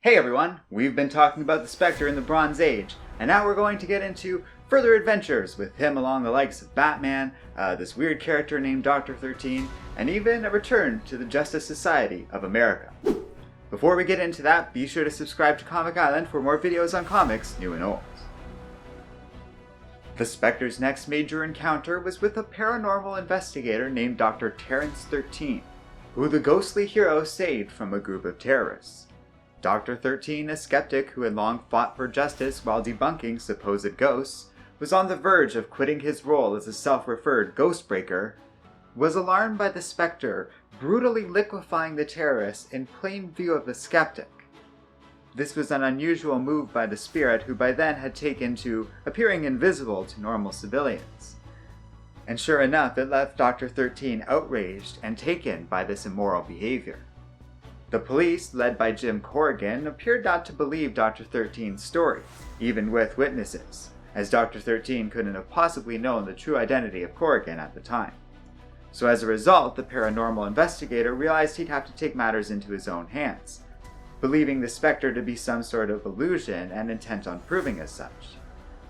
Hey everyone, we've been talking about the Spectre in the Bronze Age, and now we're going to get into further adventures with him along the likes of Batman, this weird character named Dr. 13, and even a return to the Justice Society of America. Before we get into that, be sure to subscribe to Comic Island for more videos on comics, new and old. The Spectre's next major encounter was with a paranormal investigator named Dr. Terrence 13, who the ghostly hero saved from a group of terrorists. Dr. 13, a skeptic who had long fought for justice while debunking supposed ghosts, was on the verge of quitting his role as a self-referred ghostbreaker, was alarmed by the Spectre brutally liquefying the terrorists in plain view of the skeptic. This was an unusual move by the spirit, who by then had taken to appearing invisible to normal civilians. And sure enough, it left Dr. 13 outraged and taken by this immoral behavior. The police, led by Jim Corrigan, appeared not to believe Dr. 13's story, even with witnesses, as Dr. 13 couldn't have possibly known the true identity of Corrigan at the time. So as a result, the paranormal investigator realized he'd have to take matters into his own hands, believing the Spectre to be some sort of illusion and intent on proving as such.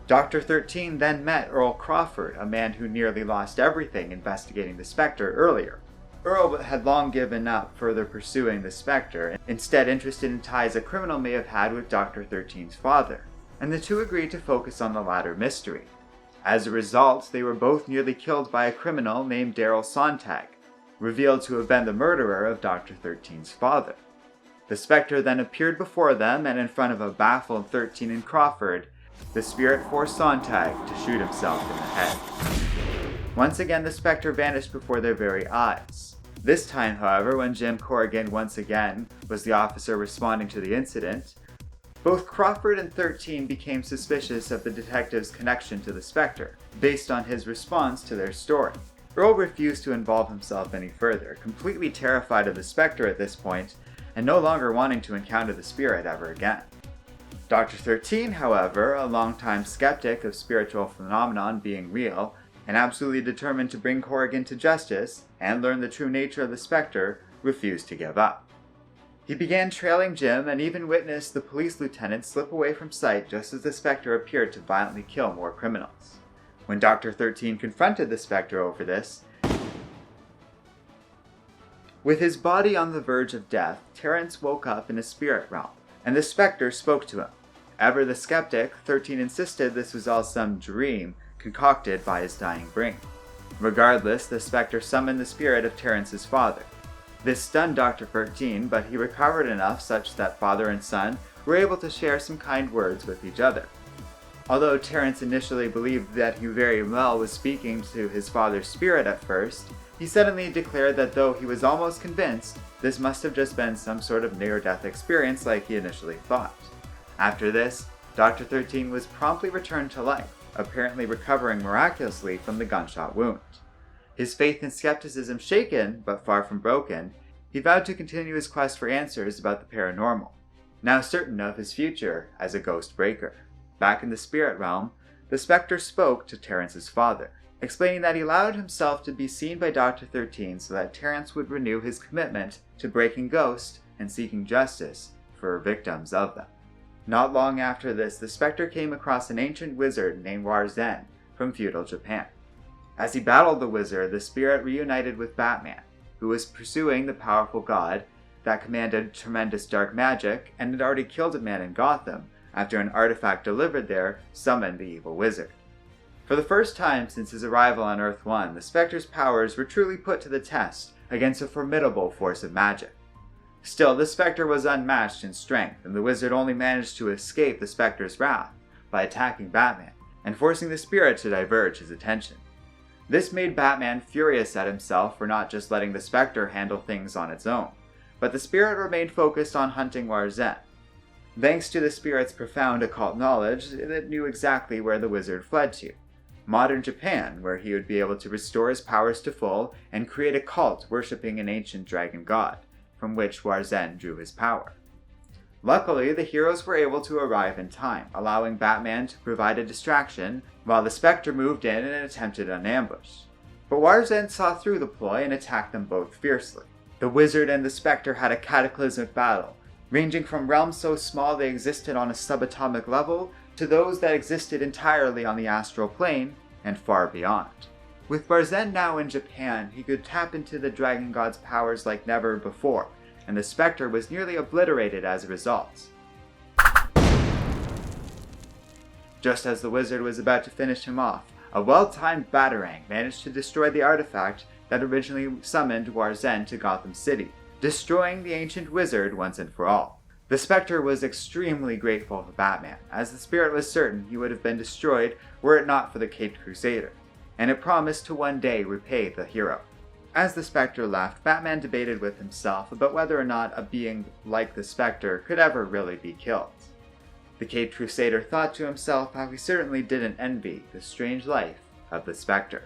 Dr. 13 then met Earl Crawford, a man who nearly lost everything investigating the Spectre earlier. Earl had long given up further pursuing the Spectre, instead interested in ties a criminal may have had with Dr. 13's father, and the two agreed to focus on the latter mystery. As a result, they were both nearly killed by a criminal named Daryl Sontag, revealed to have been the murderer of Dr. 13's father. The Spectre then appeared before them, and in front of a baffled 13 and Crawford, the spirit forced Sontag to shoot himself in the head. Once again, the Spectre vanished before their very eyes. This time, however, when Jim Corrigan once again was the officer responding to the incident, both Crawford and 13 became suspicious of the detective's connection to the Spectre, based on his response to their story. Earl refused to involve himself any further, completely terrified of the Spectre at this point, and no longer wanting to encounter the spirit ever again. Dr. 13, however, a longtime skeptic of spiritual phenomenon being real, and absolutely determined to bring Corrigan to justice and learn the true nature of the Spectre, refused to give up. He began trailing Jim and even witnessed the police lieutenant slip away from sight just as the Spectre appeared to violently kill more criminals. When Dr. 13 confronted the Spectre over this, with his body on the verge of death, Terrence woke up in a spirit realm, and the Spectre spoke to him. Ever the skeptic, 13 insisted this was all some dream concocted by his dying brain. Regardless, the Spectre summoned the spirit of Terrence's father. This stunned Dr. 13, but he recovered enough such that father and son were able to share some kind words with each other. Although Terrence initially believed that he very well was speaking to his father's spirit at first, he suddenly declared that though he was almost convinced, this must have just been some sort of near-death experience like he initially thought. After this, Dr. 13 was promptly returned to life, apparently recovering miraculously from the gunshot wound. His faith and skepticism shaken, but far from broken, he vowed to continue his quest for answers about the paranormal, now certain of his future as a ghost breaker. Back in the spirit realm, the Spectre spoke to Terrence's father, explaining that he allowed himself to be seen by Dr. 13 so that Terrence would renew his commitment to breaking ghosts and seeking justice for victims of them. Not long after this, the Spectre came across an ancient wizard named Arden from feudal Japan. As he battled the wizard, the spirit reunited with Batman, who was pursuing the powerful god that commanded tremendous dark magic and had already killed a man in Gotham after an artifact delivered there summoned the evil wizard. For the first time since his arrival on Earth-1, the Spectre's powers were truly put to the test against a formidable force of magic. Still, the Spectre was unmatched in strength, and the wizard only managed to escape the Spectre's wrath by attacking Batman and forcing the spirit to diverge his attention. This made Batman furious at himself for not just letting the Spectre handle things on its own, but the spirit remained focused on hunting Arden. Thanks to the spirit's profound occult knowledge, it knew exactly where the wizard fled to: modern Japan, where he would be able to restore his powers to full and create a cult worshipping an ancient dragon god, from which Arden drew his power. Luckily, the heroes were able to arrive in time, allowing Batman to provide a distraction while the Spectre moved in and attempted an ambush. But Arden saw through the ploy and attacked them both fiercely. The wizard and the Spectre had a cataclysmic battle, ranging from realms so small they existed on a subatomic level to those that existed entirely on the astral plane and far beyond. With Barzen now in Japan, he could tap into the Dragon God's powers like never before, and the Spectre was nearly obliterated as a result. Just as the wizard was about to finish him off, a well-timed batarang managed to destroy the artifact that originally summoned Barzen to Gotham City, destroying the ancient wizard once and for all. The Spectre was extremely grateful to Batman, as the spirit was certain he would have been destroyed were it not for the Caped Crusader, and it promised to one day repay the hero. As the Spectre left, Batman debated with himself about whether or not a being like the Spectre could ever really be killed. The Caped Crusader thought to himself how he certainly didn't envy the strange life of the Spectre.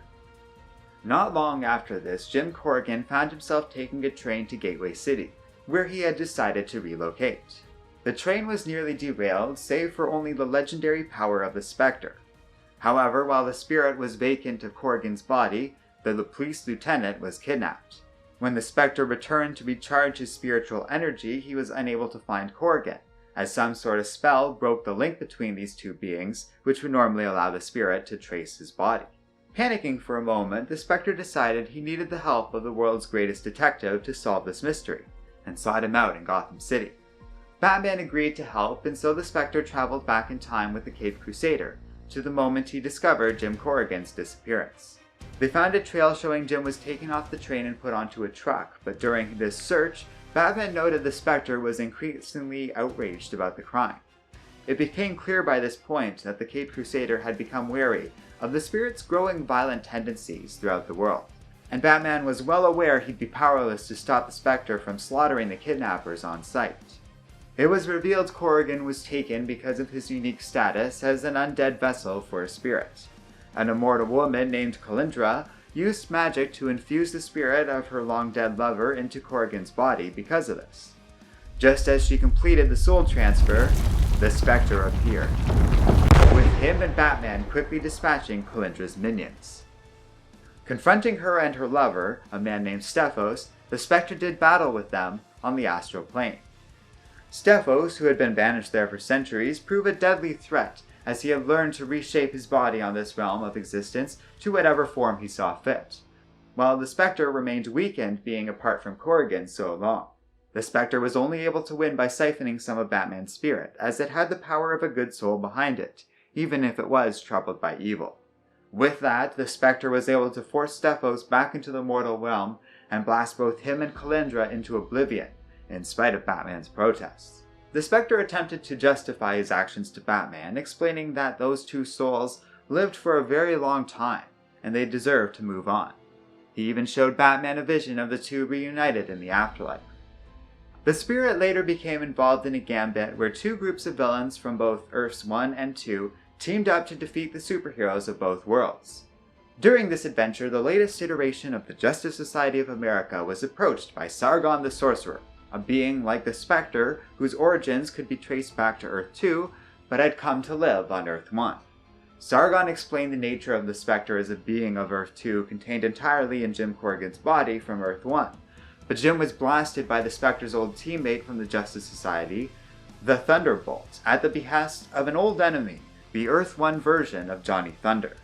Not long after this, Jim Corrigan found himself taking a train to Gateway City, where he had decided to relocate. The train was nearly derailed, save for only the legendary power of the Spectre. However, while the spirit was vacant of Corrigan's body, the police lieutenant was kidnapped. When the Spectre returned to recharge his spiritual energy, he was unable to find Corrigan, as some sort of spell broke the link between these two beings, which would normally allow the spirit to trace his body. Panicking for a moment, the Spectre decided he needed the help of the world's greatest detective to solve this mystery, and sought him out in Gotham City. Batman agreed to help, and so the Spectre traveled back in time with the Caped Crusader, to the moment he discovered Jim Corrigan's disappearance. They found a trail showing Jim was taken off the train and put onto a truck, but during this search, Batman noted the Spectre was increasingly outraged about the crime. It became clear by this point that the Caped Crusader had become wary of the spirit's growing violent tendencies throughout the world, and Batman was well aware he'd be powerless to stop the Spectre from slaughtering the kidnappers on sight. It was revealed Corrigan was taken because of his unique status as an undead vessel for a spirit. An immortal woman named Kalindra used magic to infuse the spirit of her long-dead lover into Corrigan's body because of this. Just as she completed the soul transfer, the Spectre appeared, with him and Batman quickly dispatching Kalindra's minions. Confronting her and her lover, a man named Stephos, the Spectre did battle with them on the astral plane. Stephos, who had been banished there for centuries, proved a deadly threat as he had learned to reshape his body on this realm of existence to whatever form he saw fit, while the Spectre remained weakened being apart from Corrigan so long. The Spectre was only able to win by siphoning some of Batman's spirit, as it had the power of a good soul behind it, even if it was troubled by evil. With that, the Spectre was able to force Stephos back into the mortal realm and blast both him and Kalindra into oblivion, in spite of Batman's protests. The Spectre attempted to justify his actions to Batman, explaining that those two souls lived for a very long time, and they deserved to move on. He even showed Batman a vision of the two reunited in the afterlife. The spirit later became involved in a gambit where two groups of villains from both Earths 1 and 2 teamed up to defeat the superheroes of both worlds. During this adventure, the latest iteration of the Justice Society of America was approached by Sargon the Sorcerer, a being like the Spectre whose origins could be traced back to Earth 2, but had come to live on Earth 1. Sargon explained the nature of the Spectre as a being of Earth 2 contained entirely in Jim Corrigan's body from Earth 1, but Jim was blasted by the Spectre's old teammate from the Justice Society, the Thunderbolt, at the behest of an old enemy, the Earth 1 version of Johnny Thunder.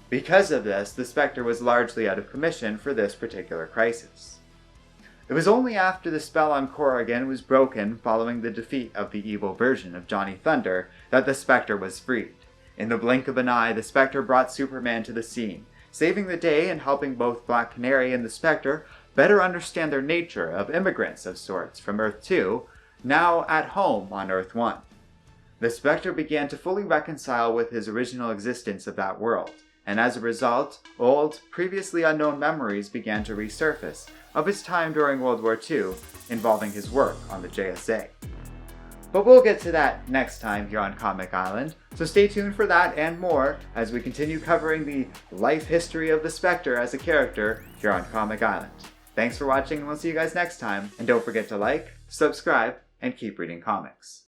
Because of this, the Spectre was largely out of commission for this particular crisis. It was only after the spell on Corrigan was broken following the defeat of the evil version of Johnny Thunder that the Spectre was freed. In the blink of an eye, the Spectre brought Superman to the scene, saving the day and helping both Black Canary and the Spectre better understand their nature of immigrants of sorts from Earth 2, now at home on Earth 1. The Spectre began to fully reconcile with his original existence of that world, and as a result, old, previously unknown memories began to resurface of his time during World War II, involving his work on the JSA. But we'll get to that next time here on Comic Island, so stay tuned for that and more as we continue covering the life history of the Spectre as a character here on Comic Island. Thanks for watching, and we'll see you guys next time, and don't forget to like, subscribe, and keep reading comics.